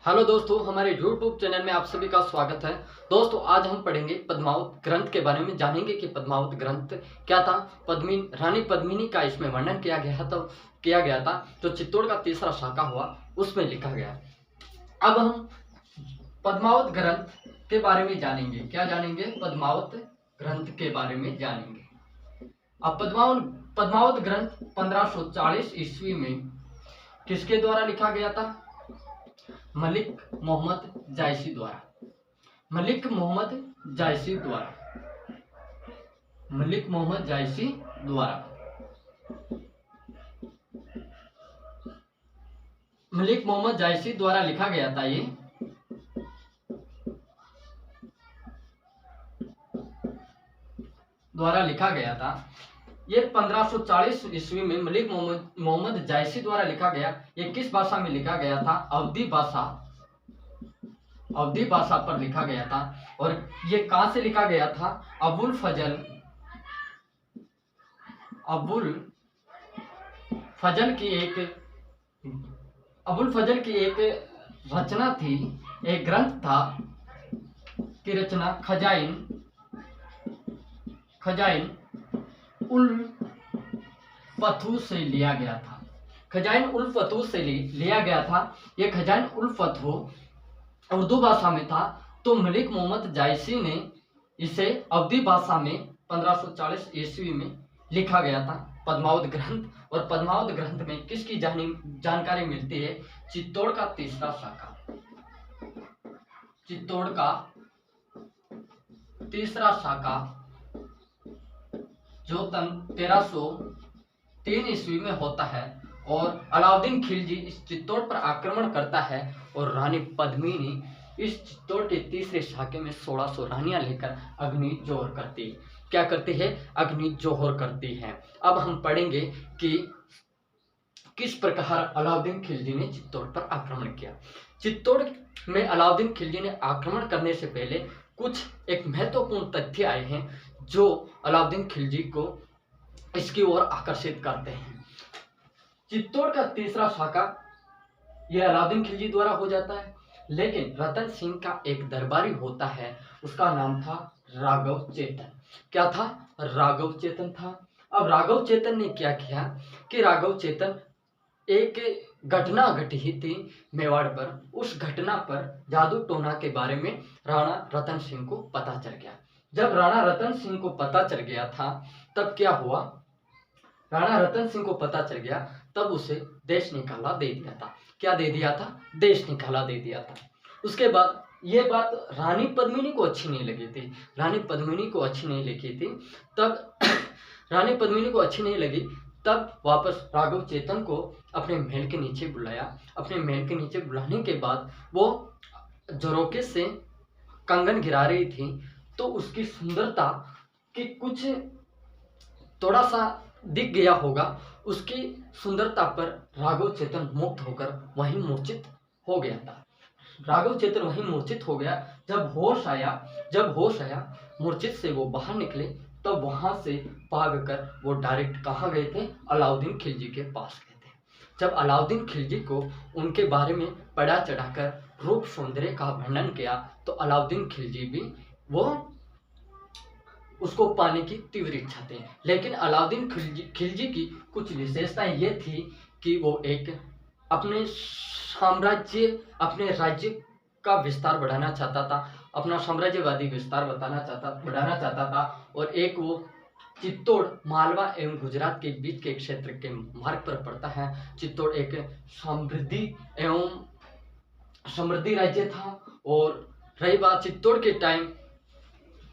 Hello दोस्तों, हमारे YouTube channel में आप सभी का स्वागत है। दोस्तों, आज हम पढ़ेंगे पद्मावत ग्रंथ के बारे में, जानेंगे कि पद्मावत ग्रंथ क्या था। रानी पद्मिनी का इसमें वर्णन किया गया था जो चित्तौड़ का तीसरा शाखा हुआ उसमें लिखा गया। अब हम पद्मावत ग्रंथ के बारे में जानेंगे। क्या जानेंगे? पद्मावत ग्रंथ के बारे में जानेंगे। अब पद्मावत ग्रंथ 1540 ईस्वी में किसके द्वारा लिखा गया था? मलिक मोहम्मद जायसी द्वारा। मलिक मोहम्मद जायसी द्वारा। मलिक मोहम्मद जायसी द्वारा। मलिक मोहम्मद जायसी द्वारा लिखा गया था। ये द्वारा लिखा गया था। ये 1540 ईस्वी में मलिक मोहम्मद जायसी द्वारा लिखा गया। ये किस भाषा में लिखा गया था? अवधी भाषा पर लिखा गया था। और ये कहां से लिखा गया था? अबुल फजल की एक रचना थी, एक ग्रंथ था की रचना खजाइन उल फतू से लिया गया था। खजाइन उल फतू से लिया गया था। यह खजाइन उल फतू उर्दू भाषा में था, तो मलिक मोहम्मद जायसी ने इसे अवधी भाषा में 1540 ईस्वी में लिखा गया था, पद्मावत ग्रंथ। और पद्मावत ग्रंथ में किसकी जानकारी मिलती है? चित्तौड़ का तीसरा शाखा। चित्तौड़ का तीसरा शाखा जो 1303 ईस्वी में होता है, और अलाउद्दीन खिलजी इस चित्तौड़ पर आक्रमण करता है और रानी पद्मिनी इस चित्तौड़ के तीसरे शाखे में 1600 रानियां लेकर अग्नि जोहर करती। क्या करती है? अग्नि जोहर करती है। अब हम पढ़ेंगे कि किस प्रकार अलाउद्दीन खिलजी ने चित्तौड़ पर आक्रमण किया। चित्तौड़ में अलाउद्दीन खिलजी ने आक्रमण करने से पहले कुछ एक महत्वपूर्ण तथ्य आए हैं जो अलाउद्दीन खिलजी को इसकी ओर आकर्षित करते हैं। चित्तौड़ का तीसरा शाखा यह अलाउद्दीन खिलजी द्वारा हो जाता है, लेकिन रतन सिंह का एक दरबारी होता है, उसका नाम था राघव चेतन। क्या था? राघव चेतन था। अब राघव चेतन ने क्या किया कि राघव चेतन एक घटना घटी थी मेवाड़ पर, उस घटना पर जादू टोना के बारे में राणा रतन सिंह को पता चल गया। जब राणा रतन सिंह को पता चल गया था तब क्या हुआ? राणा रतन सिंह को पता चल गया तब उसे देश निकाला दे दिया था। क्या दे दिया था? देश निकाला दे दिया था। उसके बाद ये बात रानी पद्मिनी को अच्छी नहीं लगी थी। रानी पद्मिनी को अच्छी नहीं लगी थी तब रानी पद्मिनी को अच्छी नहीं लगी तब वापस राघव चेतन को अपने महल के नीचे बुलाया। अपने महल के नीचे बुलाने के बाद वो झरोके से कंगन गिरा रही थी, तो उसकी सुंदरता की कुछ थोड़ा सा दिख गया होगा। उसकी सुंदरता पर राघव चेतन मुक्त होकर वहीं मूर्छित हो गया था। राघव चेतन वहीं मूर्छित हो गया। जब होश आया मूर्छित से वो बाहर निकले, तब वहां से भागकर वो डायरेक्ट कहाँ गए थे? अलाउद्दीन खिलजी के पास गए थे। जब अलाउद्दीन खिलजी को उनके बारे में पढ़ा चढ़ाकर रूप सौंदर्य का वर्णन किया, तो अलाउद्दीन खिलजी भी वो उसको पाने की तीव्र इच्छा थी। लेकिन अलाउद्दीन खिलजी की कुछ विशेषताएं ये थी कि वो एक अपने राज्य का विस्तार बढ़ाना चाहता था, अपना साम्राज्यवादी विस्तार बढ़ाना चाहता था। और एक वो चित्तौड़ मालवा एवं गुजरात के बीच के क्षेत्र के मार्ग पर पड़ता है। चित्तौड़ एक समृद्धि राज्य था। और रही बात चित्तौड़ के टाइम,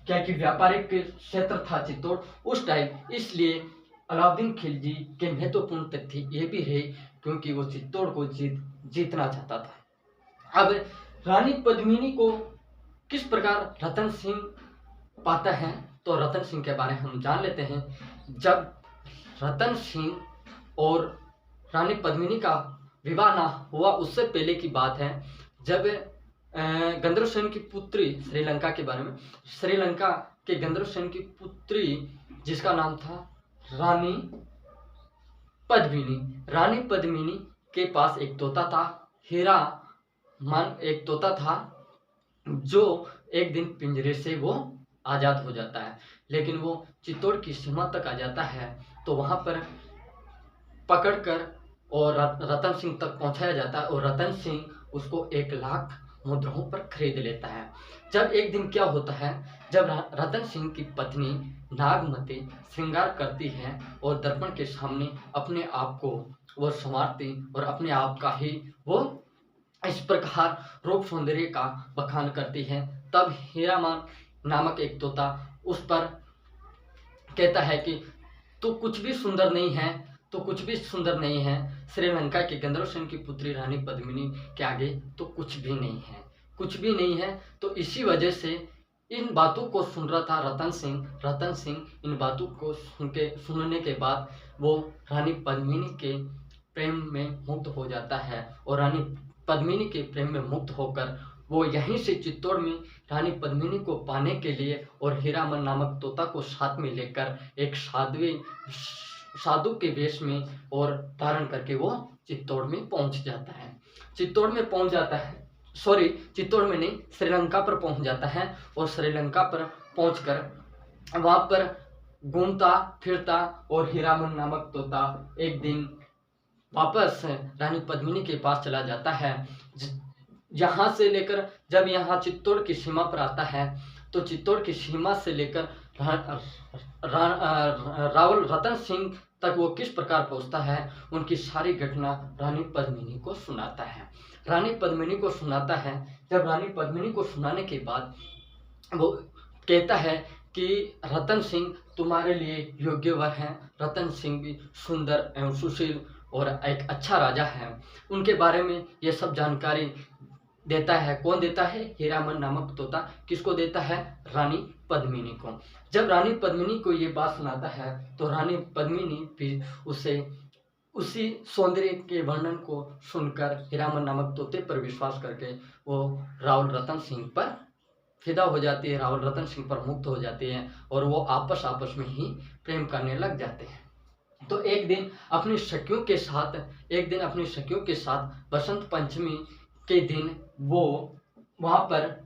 क्या कि व्यापारिक क्षेत्र था चित्तौड़ उस टाइम, इसलिए अलाउद्दीन खिलजी के महत्वपूर्ण तथ्य ये भी रहे क्योंकि वो चित्तौड़ को जीतना चाहता था। अब रानी पद्मिनी को किस प्रकार रतन सिंह पाता है, तो रतन सिंह के बारे में हम जान लेते हैं। जब रतन सिंह और रानी पद्मिनी का विवाह ना हुआ उससे पहले की बात है, जब गंधर्वसेन की पुत्री श्रीलंका के बारे में, श्रीलंका के गंधर्वसेन की पुत्री जिसका नाम था रानी पद्मिनी के पास एक तोता था, हीरा एक तोता था जो एक दिन पिंजरे से वो आज़ाद हो जाता है, लेकिन वो चित्तौड़ की सीमा तक आ जाता है। तो वहाँ पर पकड़कर और रतन सिंह तक पहुँचाया जाता है और रतन सिंह उसको 1,00,000 मुद्राओं पर खरीद लेता है। जब एक दिन क्या होता है, जब रतन सिंह की पत्नी नागमती श्रृंगार करती है और दर्पण के सामने अपने आप को वो संवारती और अपने आप का ही वो इस प्रकार रूप सौंदर्य का बखान करती है, तब हीरामान नामक एक तोता उस पर कहता है कि तू कुछ भी सुंदर नहीं है, तो कुछ भी सुंदर नहीं है, श्रीलंका के गंधर्व सेन की पुत्री रानी पद्मिनी के आगे तो कुछ भी नहीं है, कुछ भी नहीं है। तो इसी वजह से इन बातों को सुन रहा था रतन सिंह इन बातों को सुनने के बाद वो रानी पद्मिनी के प्रेम में मुक्त हो जाता है और रानी पद्मिनी के प्रेम में मुक्त होकर वो यहीं से चित्तौड़ में रानी पद्मिनी को पाने के लिए और हीरामन नामक तोता को साथ में लेकर एक साधु के वेश में और धारण करके वो चित्तौड़ में पहुंच जाता है। चित्तौड़ में पहुंच जाता है, सॉरी चित्तौड़ में नहीं, श्रीलंका पर पहुंच जाता है और श्रीलंका पर पहुंचकर वहां पर घूमता फिरता और हीरामन नामक तोता एक दिन वापस रानी पद्मिनी के पास चला जाता है। यहाँ से लेकर जब यहाँ चित्तौड़ की सीमा पर आता है तो चित्तौड़ की सीमा से लेकर रावल रतन सिंह तक वो किस प्रकार पहुँचता है, उनकी सारी घटना रानी पद्मिनी को सुनाता है। रानी पद्मिनी को सुनाता है। जब रानी पद्मिनी को सुनाने के बाद वो कहता है कि रतन सिंह तुम्हारे लिए योग्य वर हैं। रतन सिंह भी सुंदर एवं सुशील और एक अच्छा राजा है। उनके बारे में ये सब जानकारी देता है। कौन देता है? हीरामन नामक तोता। किसको देता है? रानी पद्मिनी को। जब रानी पद्मिनी को ये बात सुनाता है तो रानी पद्मिनी भी उसी सौंदर्य के वर्णन को सुनकर हीरामन नामक तोते पर विश्वास करके वो रावल रतन सिंह पर फिदा हो जाती है, रावल रतन सिंह पर मुक्त हो जाती है और वो आपस में ही प्रेम करने लग जाते हैं। तो एक दिन अपनी सखियों के साथ बसंत पंचमी के दिन वो वहाँ पर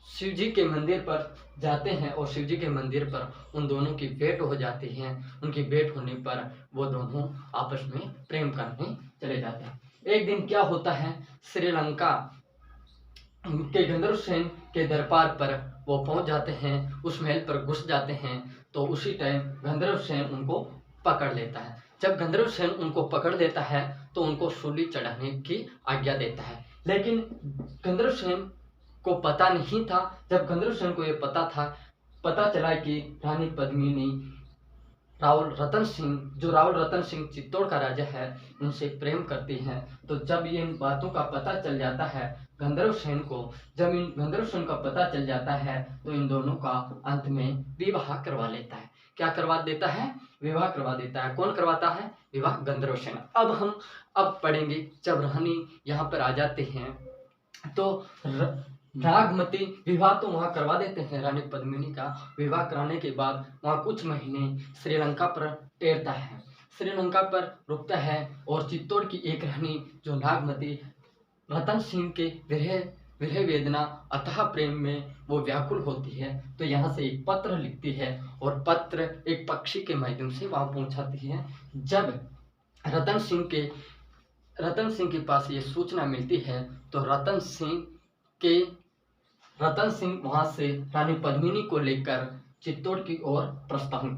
शिव जी के मंदिर पर जाते हैं और शिव जी के मंदिर पर उन दोनों की भेंट हो जाती है। उनकी भेंट होने पर वो दोनों आपस में प्रेम करने चले जाते हैं। एक दिन क्या होता है, श्रीलंका के गंधर्व सेन के दरबार पर वो पहुंच जाते हैं, उस महल पर घुस जाते हैं। तो उसी टाइम गंधर्व सेन उनको पकड़ लेता है। जब गंधर्व सेन उनको पकड़ लेता है तो उनको सूली चढ़ाने की आज्ञा देता है, लेकिन गंधर्व सेन को पता नहीं था। जब गंधर्व सेन को ये पता चला कि रानी पद्मिनी रावल रतन सिंह चित्तौड़ का राजा है, उनसे प्रेम करती हैं, तो जब ये इन बातों का पता चल जाता है गंधर्व सेन को, जब इन गंधर्व सेन का पता चल जाता है तो इन दोनों का अंत में विवाह करवा लेता है। क्या करवा देता है? विवाह करवा देता है। कौन करवाता है विवाह? गंधर्व सेन। अब हम पढ़ेंगे जब रानी यहाँ पर आ जाते हैं तो नागमती विवाह तो वहाँ करवा देते हैं। रानी पद्मिनी का विवाह कराने के बाद वहाँ कुछ महीने श्रीलंका पर ठहरता है, श्रीलंका पर रुकता है और चित्तौड़ की एक रानी जो नागमती रतन सिंह के विरह वेदना अथाह प्रेम में वो व्याकुल होती है, तो यहाँ से एक पत्र लिखती है और पत्र एक पक्षी के माध्यम से वहाँ पहुँचाती है। जब रतन सिंह के पास ये सूचना मिलती है तो रतन सिंह वहाँ से रानी पद्मिनी को लेकर चित्तौड़ की ओर प्रस्थान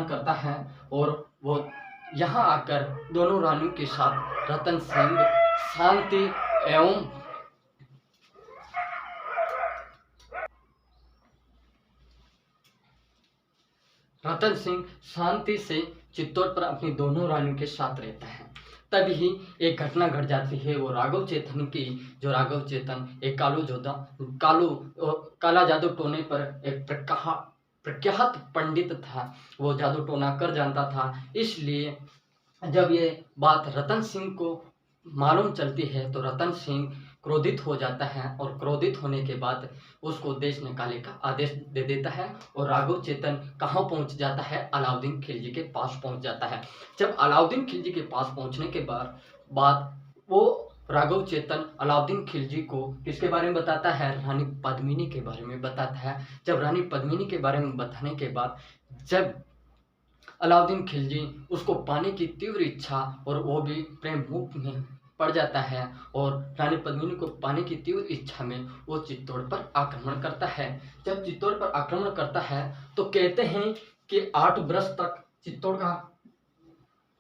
करता है और वो यहाँ आकर दोनों रानियों के साथ रतन सिंह शांति से चित्तौड़ पर अपनी दोनों रानियों के साथ रहता है। तभी एक घटना घट जाती है। वो राघव चेतन एक काला जादू टोने पर एक प्रख्यात पंडित था। वो जादू टोना कर जानता था, इसलिए जब ये बात रतन सिंह को मालूम चलती है तो रतन सिंह क्रोधित हो जाता है और क्रोधित होने के बाद उसको देश निकालने का आदेश दे देता है। और राघव चेतन कहाँ पहुँच जाता है? अलाउद्दीन खिलजी के पास पहुँच जाता है। जब अलाउद्दीन खिलजी के पास पहुँचने के बाद वो राघव चेतन अलाउद्दीन खिलजी को किसके बारे में बताता है? रानी पद्मिनी के बारे में बताता है। जब रानी पद्मिनी के बारे में बताने के बाद जब अलाउद्दीन खिलजी उसको पाने की तीव्र इच्छा और वो भी प्रेम मुक्त में पड़ जाता है और रानी पद्मिनी को पाने की तीव्र इच्छा में वो चित्तौड़ पर आक्रमण करता है। जब चित्तौड़ पर आक्रमण करता है तो कहते हैं कि 8 वर्ष तक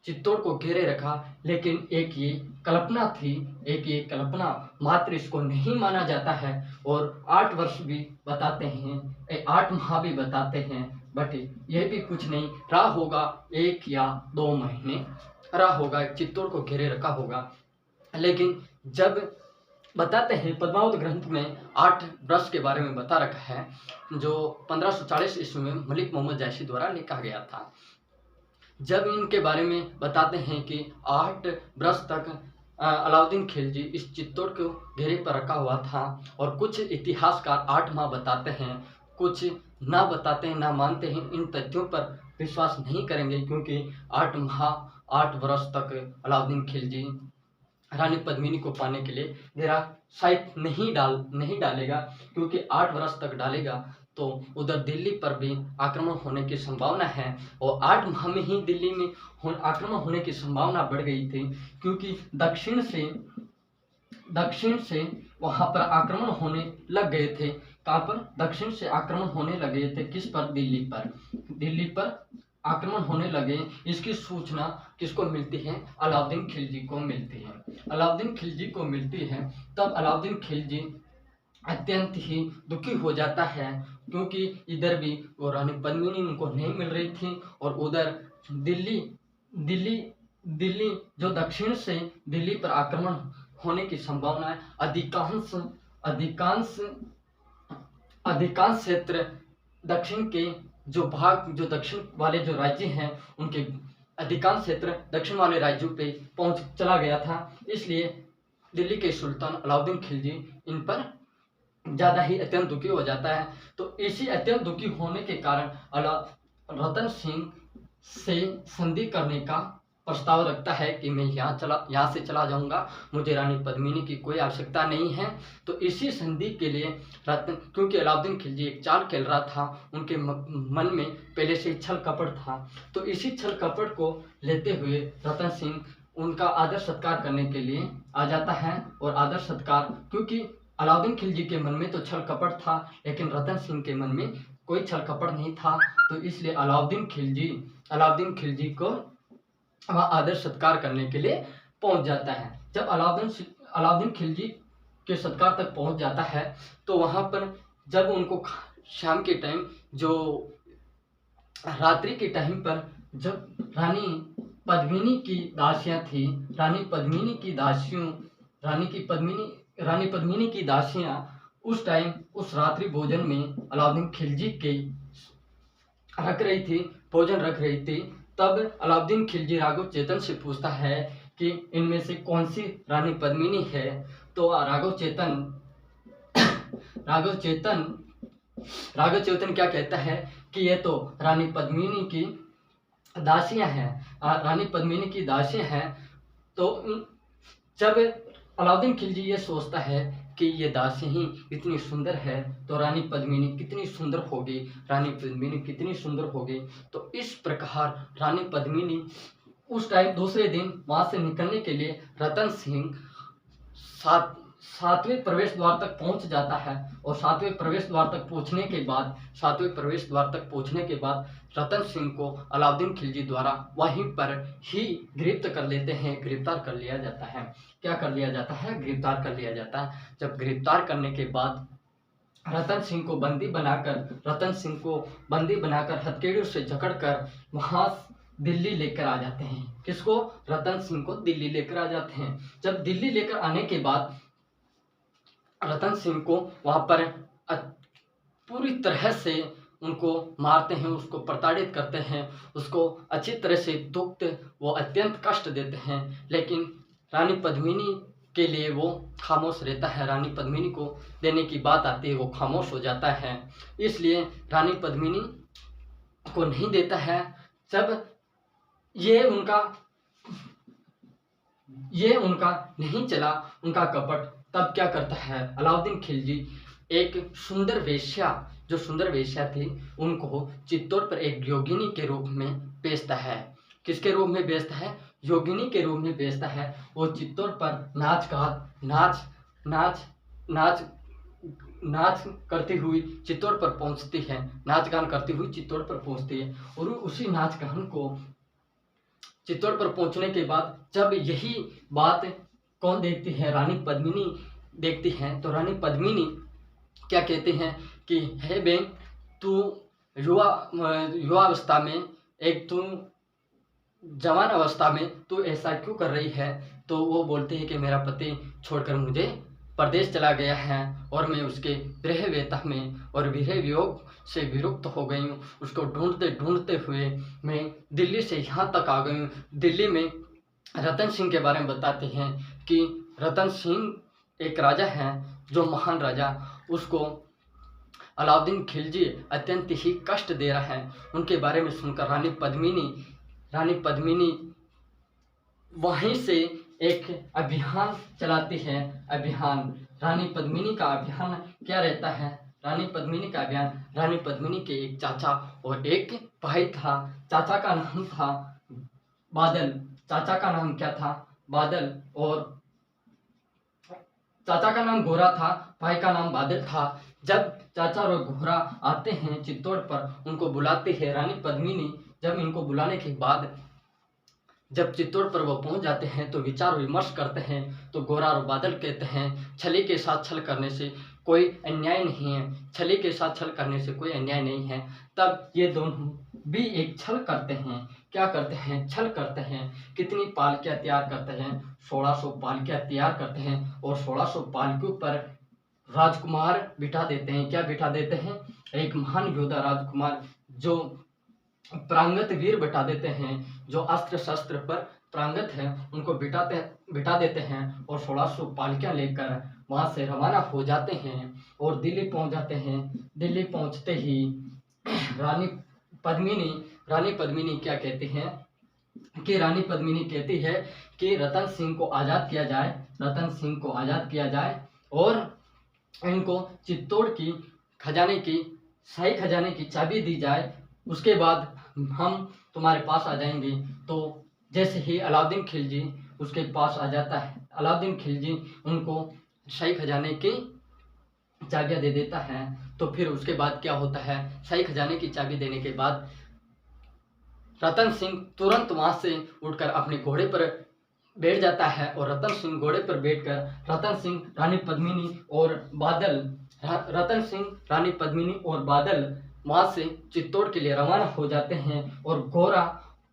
चित्तौड़ को घेरे रखा, लेकिन एक ये कल्पना थी, एक ये कल्पना मात्र इसको नहीं माना जाता है। और 8 वर्ष भी बताते हैं, 8 माह भी बताते हैं, बट ये भी कुछ नहीं रहा होगा, 1 या 2 महीने रहा होगा, चित्तौड़ को घेरे रखा होगा। लेकिन जब बताते हैं पद्मावत ग्रंथ में 8 वर्ष के बारे में बता रखा है, जो 1540 ईस्वी में मलिक मोहम्मद जैशी द्वारा लिखा गया था। जब इनके बारे में बताते हैं कि 8 वर्ष तक अलाउद्दीन खिलजी इस चित्तौड़ को घेरे पर रखा हुआ था, और कुछ इतिहासकार 8 माह बताते हैं, कुछ ना बताते हैं, ना मानते हैं। इन तथ्यों पर विश्वास नहीं करेंगे क्योंकि 8 माह 8 वर्ष तक अलाउद्दीन खिलजी रानी पद्मिनी को पाने के लिए घेरा शायद नहीं डालेगा, क्योंकि 8 वर्ष तक डालेगा तो उधर दिल्ली पर भी आक्रमण होने की संभावना है, और 8 माह में ही दिल्ली में आक्रमण होने की संभावना बढ़ गई थी, क्योंकि दक्षिण से वहां पर आक्रमण होने लग गए थे। कहाँ पर? दक्षिण से आक्रमण होने लगे थे। किस पर? दिल्ली पर आक्रमण होने लगे। इसकी सूचना किसको मिलती है? अलाउद्दीन खिलजी को मिलती है। अलाउद्दीन खिलजी को मिलती है। तब अलाउद्दीन खिलजी अत्यंत ही दुखी हो जाता है, क्योंकि इधर भी वो रानी पद्मिनी उनको नहीं मिल रही थी, और उधर दिल्ली जो दक्षिण से दिल्ली पर आक्रमण होने की संभावना है। अधिकांश क्षेत्र दक्षिण के जो दक्षिण वाले जो राज्य हैं, उनके अधिकांश क्षेत्र दक्षिण वाले राज्यों पे पहुंच चला गया था। इसलिए दिल्ली के सुल्तान अलाउद्दीन खिलजी इन पर ज़्यादा ही अत्यंत दुखी हो जाता है। तो इसी अत्यंत दुखी होने के कारण रतन सिंह से संधि करने का प्रस्ताव रखता है कि मैं यहाँ से चला जाऊँगा, मुझे रानी पद्मिनी की कोई आवश्यकता नहीं है। तो इसी संधि के लिए क्योंकि अलाउद्दीन खिलजी एक चाल खेल रहा था, उनके मन में पहले से छल कपट था, तो इसी छल कपट को लेते हुए रतन सिंह उनका आदर सत्कार करने के लिए आ जाता है। और आदर सत्कार, क्योंकि अलाउद्दीन खिलजी के मन में तो छल कपट था, लेकिन रतन सिंह के मन में कोई छल कपट नहीं था, तो इसलिए अलाउद्दीन खिलजी को वहाँ आदर सत्कार करने के लिए पहुंच जाता है। जब अलाउद्दीन खिलजी के सत्कार तक पहुंच जाता है, तो वहाँ पर जब उनको शाम के टाइम, जो रात्रि के टाइम पर, जब रानी पद्मिनी की दासियां थी, रानी पद्मिनी की दासियां उस टाइम उस रात्रि भोजन में अलाउद्दीन खिलजी के भोजन रख रही थी। तब अलाउद्दीन खिलजी राघव चेतन से पूछता है कि इनमें से कौन सी रानी पद्मिनी है। तो राघव चेतन क्या कहता है कि ये तो रानी पद्मिनी की दासियां हैं, रानी पद्मिनी की दासियां हैं। तो जब अलाउद्दीन खिलजी ये सोचता है कि ये दासियां ही इतनी सुंदर है, तो रानी पद्मिनी कितनी सुंदर होगी। तो इस प्रकार रानी पद्मिनी उस टाइम दूसरे दिन वहां से निकलने के लिए रतन सिंह सातवें प्रवेश द्वार तक पहुंच जाता है। और सातवें प्रवेश द्वार तक पहुंचने के बाद रतन सिंह को अलाउद्दीन खिलजी द्वारा वहीं पर ही गिरफ्तार कर लिया जाता है। क्या कर लिया जाता है? गिरफ्तार कर लिया जाता है। जब गिरफ्तार करने के बाद रतन सिंह को बंदी बनाकर हथकड़ियों से जकड़कर वहां दिल्ली लेकर आ जाते हैं। किसको? रतन सिंह को दिल्ली लेकर आ जाते हैं। जब दिल्ली लेकर आने के बाद रतन सिंह को वहां पर पूरी तरह से उनको मारते हैं, उसको प्रताड़ित करते हैं, उसको अच्छी तरह से वो अत्यंत कष्ट देते हैं। लेकिन रानी पद्मिनी के लिए वो खामोश रहता है। रानी पद्मिनी को देने की बात आती है, वो खामोश हो जाता है। इसलिए रानी पद्मिनी को नहीं देता है। जब ये उनका ये उनका नहीं चला, उनका कपट, तब क्या करता है अलाउद्दीन खिलजी, एक सुंदर वेश्या, जो सुंदर वेश्या थी, उनको चित्तौड़ पर एक योगिनी के रूप में बेचता है। किसके रूप में बेचता है? योगिनी के रूप में बेचता है। वो चित्तौड़ पर नाच नाच नाच करती हुई चित्तौड़ पर पहुंचती है, नाच गान करती हुई चित्तौड़ पर पहुंचती है। और उसी नाच गान को चित्तौड़ पर पहुंचने के बाद जब यही बात कौन देखती है? रानी पद्मिनी देखती हैं। तो रानी पद्मिनी क्या कहते हैं कि हे बेन, तू युवावस्था में, एक तू जवान अवस्था में तू ऐसा क्यों कर रही है? तो वो बोलते हैं कि मेरा पति छोड़कर मुझे परदेश चला गया है और मैं उसके विरह वेदना में और विरह वियोग से विरक्त हो गई हूँ। उसको ढूंढते ढूंढते हुए मैं दिल्ली से यहाँ तक आ गई हूँ। दिल्ली में रतन सिंह के बारे में बताते हैं कि रतन सिंह एक राजा हैं, जो महान राजा, उसको अलाउद्दीन खिलजी अत्यंत ही कष्ट दे रहा है। उनके बारे में सुनकर रानी पद्मिनी वहीं से एक अभियान चलाती है। अभियान, रानी पद्मिनी का अभियान क्या रहता है? रानी पद्मिनी का अभियान, रानी पद्मिनी के एक चाचा और एक भाई था। चाचा का नाम था बादल। चाचा का नाम क्या था? बादल। और चाचा का नाम गोरा था, भाई का नाम बादल था। जब चाचा और घोड़ा आते हैं चित्तौड़ पर, उनको बुलाती है रानी पद्मिनी। जब इनको बुलाने के बाद जब चित्तौड़ पर वो पहुंच जाते हैं तो विचार विमर्श करते हैं। तो गोरा और बादल कहते हैं, छली के साथ छल करने से कोई अन्याय नहीं है, छली के साथ छल करने से कोई अन्याय नहीं है। तब ये दोनों भी एक छल करते हैं। क्या करते हैं? छल करते हैं। कितनी पालकियां तैयार करते हैं? 1600 पालकियां तैयार करते हैं और 1600 पालकियों पर राजकुमार बिठा देते हैं। क्या बिठा देते हैं? एक महान योद्धा राजकुमार, जो प्रांगत वीर बिठा देते हैं, जो अस्त्र शस्त्र पर प्रांगत है, उनको बिठा देते हैं और 1600 पालकियां लेकर वहां से रवाना हो जाते हैं और दिल्ली पहुंच जाते हैं। दिल्ली पहुंचते ही रानी पद्मिनी क्या कहती हैं कि रानी पद्मिनी कहती है कि रतन सिंह को आज़ाद किया जाए, रतन सिंह को आज़ाद किया जाए और इनको चित्तौड़ की शाही खजाने की चाबी दी जाए। उसके बाद हम तुम्हारे पास आ जाएंगे। तो जैसे ही अलाउद्दीन खिलजी उसके पास आ जाता है, अलाउद्दीन खिलजी उनको शाही खजाने की चाबियां दे देता है। तो फिर उसके बाद क्या होता है? शाही खजाने की चाबी देने के बाद रतन सिंह तुरंत वहां से उठकर अपने घोड़े पर बैठ जाता है और रतन सिंह घोड़े पर बैठकर रतन सिंह रानी पद्मिनी और बादल वहां से चित्तौड़ के लिए रवाना हो जाते हैं। और गोरा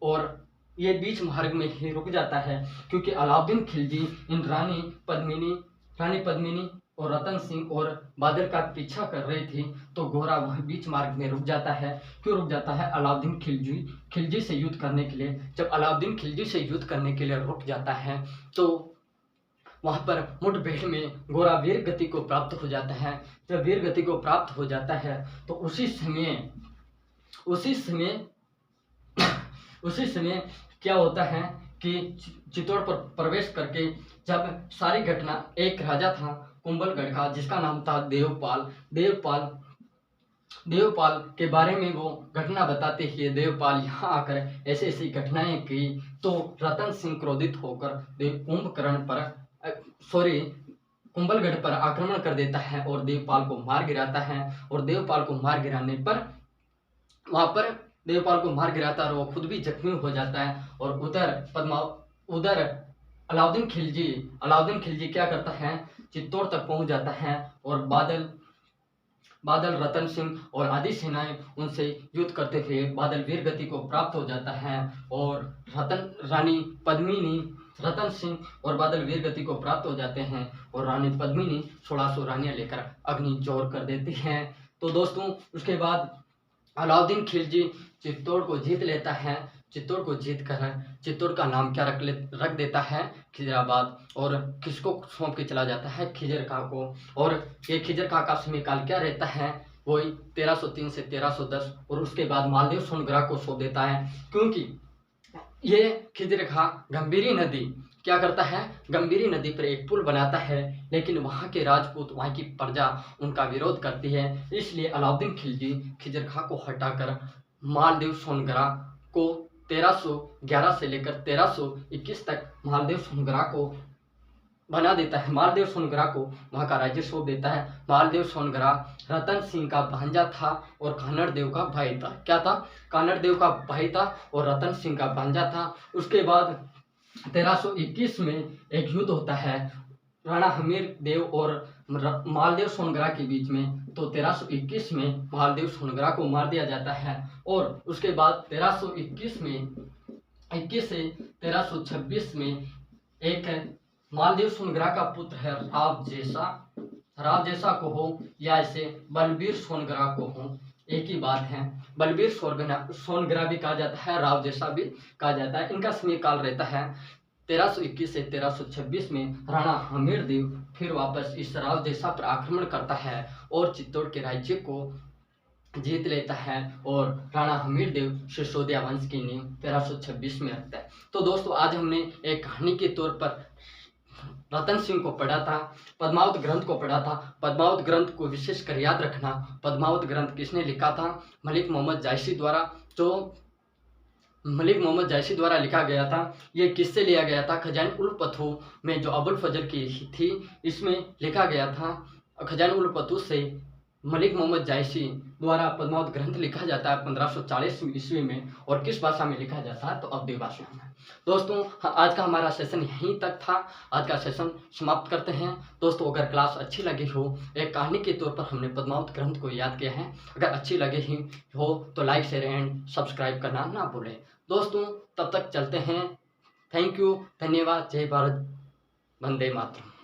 और ये बीच मार्ग में ही रुक जाता है, क्योंकि अलाउद्दीन खिलजी इन रानी पद्मिनी और रतन सिंह और बादल का पीछा कर रही थी। तो गोरा वह बीच मार्ग में रुक जाता है। क्यों रुक जाता है? अलाउद्दीन खिलजी से युद्ध करने के लिए। जब अलाउद्दीन खिलजी से युद्ध करने के लिए रुक जाता है तो वहां पर मुठभेड़ में गोरा वीर गति को प्राप्त हो जाता है। जब वीर गति को प्राप्त हो जाता है तो उसी समय क्या होता है कि चित्तौड़ पर प्रवेश करके जब सारी घटना, एक राजा था कुंभलगढ़ का जिसका नाम था देवपाल के बारे में वो घटना बताते ही देवपाल यहाँ आकर ऐसी ऐसी घटनाएं की। तो रतन सिंह क्रोधित होकर कुंभलगढ़ पर आक्रमण कर देता है और देवपाल को मार गिराता है। और देवपाल को मार गिराने पर वहां पर देवपाल को मार गिराता है और वो खुद भी जख्मी हो जाता है। और उधर अलाउद्दीन खिलजी क्या करता है? चित्तौड़ तक पहुंच जाता है और बादल रतन सिंह और आदि सेनाएं उनसे युद्ध करते हुए बादल वीर गति को प्राप्त हो जाता है और रतन सिंह और बादल वीर गति को प्राप्त हो जाते हैं और रानी पद्मिनी 1600 रानियां लेकर अग्नि जोर कर देती हैं। तो दोस्तों, उसके बाद अलाउद्दीन खिलजी चित्तौड़ को जीत लेता है। चित्तौड़ को जीत कर चित्तौड़ का नाम क्या रख देता है? खिजराबाद। और किसको सौंप के चला जाता है? खिजर खां को। और ये खिजर खां का समयकाल क्या रहता है? वही 1303 से 1310। और उसके बाद मालदेव सोनग्राह को सौंप देता है, क्योंकि ये खिजर खां गंभीरी नदी क्या करता है, गंभीरी नदी पर एक पुल बनाता है, लेकिन वहाँ के राजपूत, वहाँ की प्रजा उनका विरोध करती है। इसलिए अलाउद्दीन खिलजी खिजर खां को हटाकर मालदेव सोनगरा को 1311 से लेकर 1321 तक मालदेव सोनगरा को बना देता है। मालदेव सोनगरा को वहाँ का राज्य सौंप देता है। मालदेव सोनगरा रतन सिंह का भांजा था और कानड़ देव का भाई था। क्या था, कानड़ देव का भाई था और रतन सिंह का भांजा था। उसके बाद 1321 में एक युद्ध होता है राणा हमीर देव और मालदेव सोनगरा के बीच में। तो 1321 में मालदेव सोनगरा को मार दिया जाता है और उसके बाद 1321 में 21 से 1326 में एक मालदेव सोनगरा का पुत्र है राव जैसा को हो या इसे बलबीर सोनगरा को हो, एक ही बात है। बलबीर सोनगरा भी कहा जाता है, राव जैसा भी कहा जाता है। इनका समय काल रहता है 1321 से 1326 में। राणा हमीर देव फिर वापस इस राव जैसा पर आक्रमण करता है और चित्तौड़ के राज्य को जीत लेता है और राणा हमीर देव सिसोदिया वंश की नींव 1326 में रखता है। तो दोस्तों, आज हमने एक कहानी के तौर पर रतन सिंह को पढ़ा था, पद्मावत ग्रंथ को पढ़ा था। पद्मावत ग्रंथ को विशेषकर याद रखना। पद्मावत ग्रंथ किसने लिखा था, मलिक मोहम्मद जायसी द्वारा। जो मलिक मोहम्मद जायसी द्वारा लिखा गया था। ये किससे लिया गया था, खजान उल फतह में जो अबुल फजल की थी, इसमें लिखा गया था। खजान उल फतह से मलिक मोहम्मद जायसी द्वारा पद्मावत ग्रंथ लिखा जाता है 1540 ईस्वी में। और किस भाषा में लिखा जाता है, तो अवधी भाषा में। दोस्तों, आज का हमारा सेशन यहीं तक था। आज का सेशन समाप्त करते हैं। दोस्तों, अगर क्लास अच्छी लगी हो, एक कहानी के तौर पर हमने पद्मावत ग्रंथ को याद किया है, अगर अच्छी लगी ही हो तो लाइक शेयर एंड सब्सक्राइब करना ना भूलें। दोस्तों, तब तक चलते हैं। थैंक यू, धन्यवाद। जय भारत, वंदे मातरम।